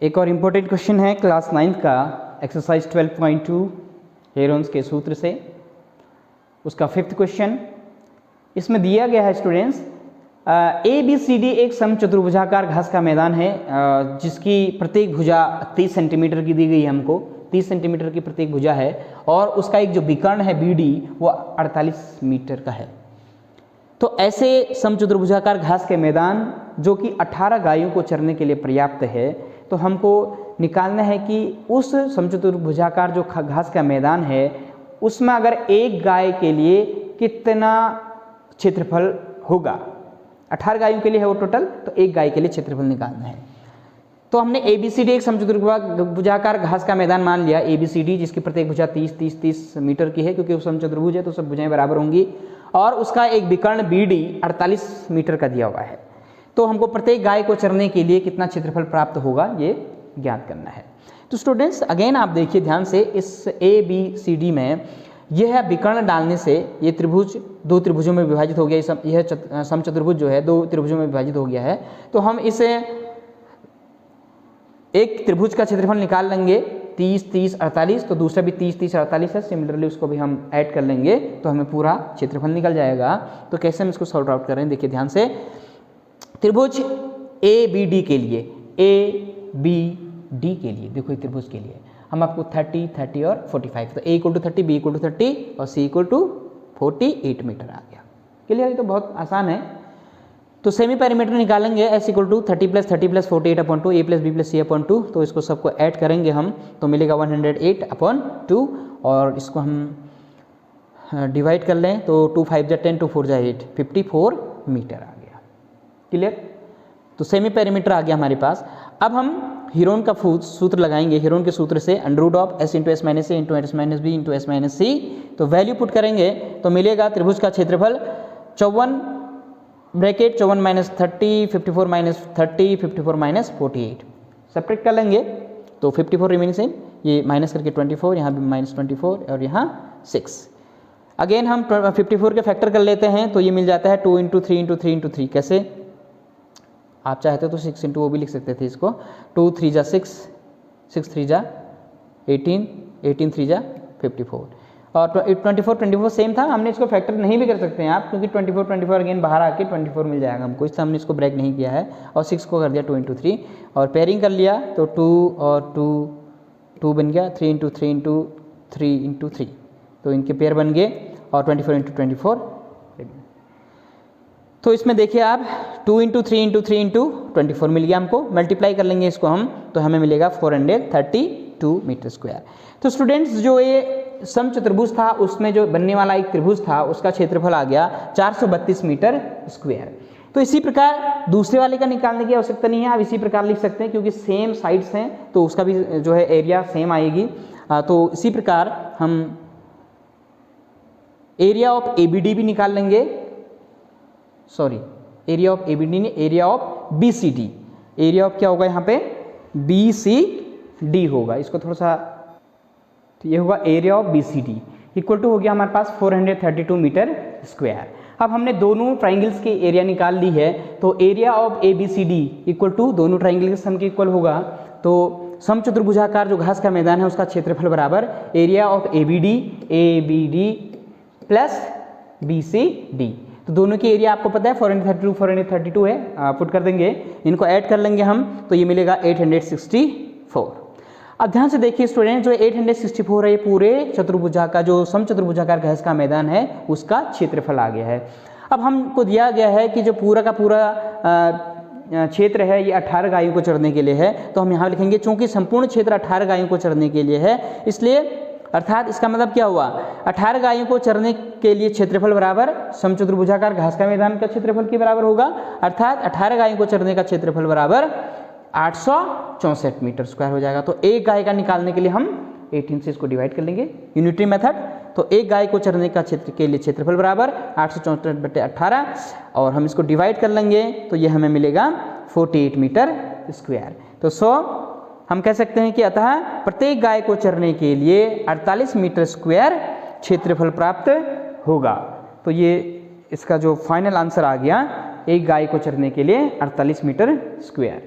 एक और important question है क्लास 9 का एक्सरसाइज 12.2 हेरोन्स के सूत्र से, उसका 5th क्वेश्चन। इसमें दिया गया है students, A B C D एक समचतुर्भुजाकार घास का मैदान है जिसकी प्रत्येक भुजा 30 सेंटीमीटर की दी गई है हमको, 30 सेंटीमीटर की प्रत्येक भुजा है और उसका एक जो विकर्ण है बी डी वो 48 मीटर का है। तो ऐसे समचतुर्भुजाकार घास के मैदान जो कि 18 गायों को चरने के लिए पर्याप्त है, तो हमको निकालना है कि उस समचतुर्भुजाकार जो घास का मैदान है उसमें अगर एक गाय के लिए कितना क्षेत्रफल होगा। 18 गायों के लिए है वो टोटल, तो एक गाय के लिए क्षेत्रफल निकालना है। तो हमने ए बी सी डी एक समचतुर्भुजाकार घास का मैदान मान लिया, ए बी सी डी, जिसकी प्रत्येक भुजा 30 मीटर की है, क्योंकि वो समचतुर्भुज है तो सब भुजाएं बराबर होंगी, और उसका एक विकर्ण बी डी 48 मीटर का दिया हुआ है। तो हमको प्रत्येक गाय को चरने के लिए कितना क्षेत्रफल प्राप्त होगा ये ज्ञात करना है। तो स्टूडेंट्स अगेन आप देखिए ध्यान से, इस ए बी सी डी में यह विकर्ण डालने से ये त्रिभुज दो त्रिभुजों में विभाजित हो गया, यह समचतुर्भुज जो है दो त्रिभुजों में विभाजित हो गया है। तो हम इसे एक त्रिभुज का क्षेत्रफल निकाल लेंगे 30 48, तो दूसरा भी 30 48 है, सिमिलरली उसको भी हम ऐड कर लेंगे तो हमें पूरा क्षेत्रफल निकल जाएगा। तो कैसे हम इसको सॉल्व आउट कर रहे हैं देखिए ध्यान से। त्रिभुज ए बी डी के लिए, ए बी डी के लिए, देखो त्रिभुज के लिए हम आपको 30 30 और 45, तो A equal to 30, B equal to 30 और सी इक्वल टू 48 मीटर आ गया। क्लियर? ये तो बहुत आसान है। तो सेमी पैरामीटर निकालेंगे, S equal to 30 + 30 + 48/2, A + B + c/2, तो इसको सबको ऐड करेंगे हम तो मिलेगा 108/2, और इसको हम डिवाइड कर लें तो 2 5 जा 10, 2 4 जा 8, 54 मीटर आ गया। क्लियर? तो सेमी पैरामीटर आ गया हमारे पास। अब हम हीरोन का सूत्र लगाएंगे, हीरोन के सूत्र से √(s × s - a × s - b × s - c), तो वैल्यू पुट करेंगे तो मिलेगा त्रिभुज का क्षेत्रफल 54 ब्रैकेट 54 - 30, 54 - 30, 54 - 48, सब्ट्रैक्ट कर लेंगे तो 54 रिमेनिंग सेम, ये माइनस करके 24, यहाँ भी -24 और यहाँ 6। अगेन हम 54 के फैक्टर कर लेते हैं तो ये मिल जाता है 2 × 3 × 3 × 3, कैसे आप चाहते तो 6 × वो भी लिख सकते थे इसको, 2 3 जा 6, 6 3 जा 18, 18 3 जा 54, और 24 सेम था, हमने इसको फैक्टर नहीं भी कर सकते हैं आप, क्योंकि 24 अगेन बाहर आके 24 मिल जाएगा हमको, इससे हमने इसको ब्रेक नहीं किया है, और 6 को कर दिया 2 × 3 और पेयरिंग कर लिया तो 2 और 2 बन गया, 3 × 3 × 3 × 3, तो इनके पेयर बन गए, और 24 × 24। तो इसमें देखिए आप 2 × 3 × 3 × 24 मिल गया हमको, मल्टीप्लाई कर लेंगे इसको हम तो हमें मिलेगा 432 मीटर स्क्वायर। तो स्टूडेंट्स जो ये समचतुर्भुज था उसमें जो बनने वाला एक त्रिभुज था उसका क्षेत्रफल आ गया 432 मीटर स्क्वायर। तो इसी प्रकार दूसरे वाले का निकालने की आवश्यकता नहीं है, आप इसी प्रकार लिख सकते हैं क्योंकि सेम साइड्स हैं तो उसका भी जो है एरिया सेम आएगी। तो इसी प्रकार हम area of A B D भी निकाल लेंगे, sorry area of A B D नहीं, area of B C D, area of क्या होगा यहाँ पे बी सी डी होगा, इसको थोड़ा सा, तो ये होगा area of B C D equal to हो गया हमारे पास 432 मीटर स्क्वायर। अब हमने दोनों ट्राइंगल्स के एरिया निकाल ली है, तो area of A B C D equal to दोनों ट्राइंगल के सम के इक्वल होगा। तो समचतुर्भुजाकार जो घास का मैदान है उसका क्षेत्रफल बराबर area of A B D plus B C D, तो दोनों की एरिया आपको पता है 432 है, पुट कर देंगे, इनको ऐड कर लेंगे हम तो ये मिलेगा 864। अब ध्यान से देखिए स्टूडेंट, जो 864 है ये पूरे चतुर्भुजाकार जो समचतुर्भुजाकार घास का मैदान है उसका क्षेत्रफल आ गया है। अब हमको दिया गया है कि जो पूरा का पूरा क्षेत्र है ये 18 गायों को चरने के लिए है, तो हम यहाँ लिखेंगे चूंकि संपूर्ण क्षेत्र 18 गायों को चरने के लिए है, इसलिए अर्थात इसका मतलब क्या हुआ, 18 गायों को चरने के लिए क्षेत्रफल बराबर समचतुर्भुजाकार घास का मैदान का क्षेत्रफल के बराबर होगा, अर्थात 18 गायों को चरने का क्षेत्रफल बराबर 864 मीटर स्क्वायर हो जाएगा। तो एक गाय का निकालने के लिए हम 18 से इसको डिवाइड कर लेंगे, यूनिटरी मेथड, तो एक गाय को चरने का क्षेत्र के लिए क्षेत्रफल बराबर 864/18, और हम इसको डिवाइड कर लेंगे तो ये हमें मिलेगा 48 मीटर स्क्वायर। तो हम कह सकते हैं कि अतः प्रत्येक गाय को चरने के लिए 48 मीटर स्क्वायर क्षेत्रफल प्राप्त होगा। तो ये इसका जो फाइनल आंसर आ गया, एक गाय को चरने के लिए 48 मीटर स्क्वायर।